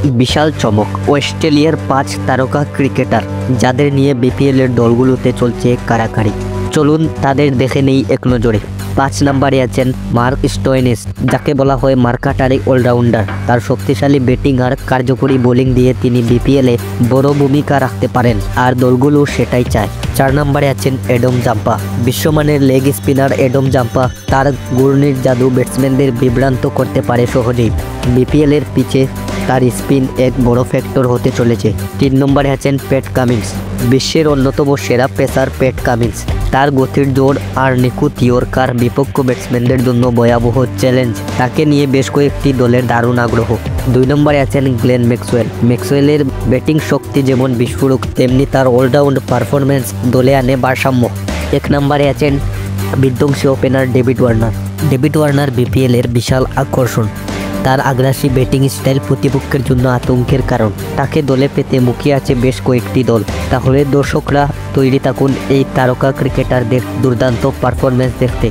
বিশাল চমক অস্ট্রেলিয়ার 5 তারকা ক্রিকেটার যাদের নিয়ে বিপিএলের দলগুলোতে চলছে কাড়াকাড়ি। চলুন তাদের দেখে নেই এক নজরে। 5 নম্বরে আছেন মার্ক স্টোয়নিস, যাকে বলা হয় মার্কাটারি অলরাউন্ডার। তার শক্তিশালী ব্যাটিং আর কার্যকরী বোলিং দিয়ে তিনি বিপিএলে বড় ভূমিকা রাখতে পারেন, আর দলগুলো সেটাই চায়। 4 নম্বরে আছেন অ্যাডাম জাম্পা। বিশ্বমানের লেগ স্পিনার অ্যাডাম জাম্পা তার ঘূর্ণির জাদু ব্যাটসম্যানদের বিভ্রান্ত করতে পারে সহজেই। বিপিএলের পিচে তার স্পিন এক বড় ফ্যাক্টর হতে চলেছে। 3 নম্বরে আছেন প্যাট কামিন্স। বিশ্বের অন্যতম সেরা পেসার প্যাট কামিন্স। তার গতির জোর আর নিখুঁত ইয়র্কার বিপক্ষ ব্যাটসম্যানদের জন্য ভয়াবহ চ্যালেঞ্জ। তাকে নিয়ে বেশ কয়েকটি দলের দারুণ আগ্রহ। 2 নম্বরে আছেন গ্লেন ম্যাক্সওয়েল। ম্যাক্সওয়েলের ব্যাটিং শক্তি যেমন বিস্ফোরক, তেমনি তার অলরাউন্ড পারফরম্যান্স দলে আনে ভারসাম্য। 1 নম্বরে আছেন বিধ্বংসী opener David Warner. David Warner বিপিএলের বিশাল আকর্ষণ। তার আগ্রাসী ব্যাটিং স্টাইল প্রতিপক্ষের জন্য আতঙ্কের কারণ। তাকে দলে পেতে মুখিয়ে আছে বেশ কয়েকটি দল। তাহলে দর্শকরা তৈরি থাকুন এই তারকা ক্রিকেটারদের দুর্দান্ত পারফরম্যান্স দেখতে।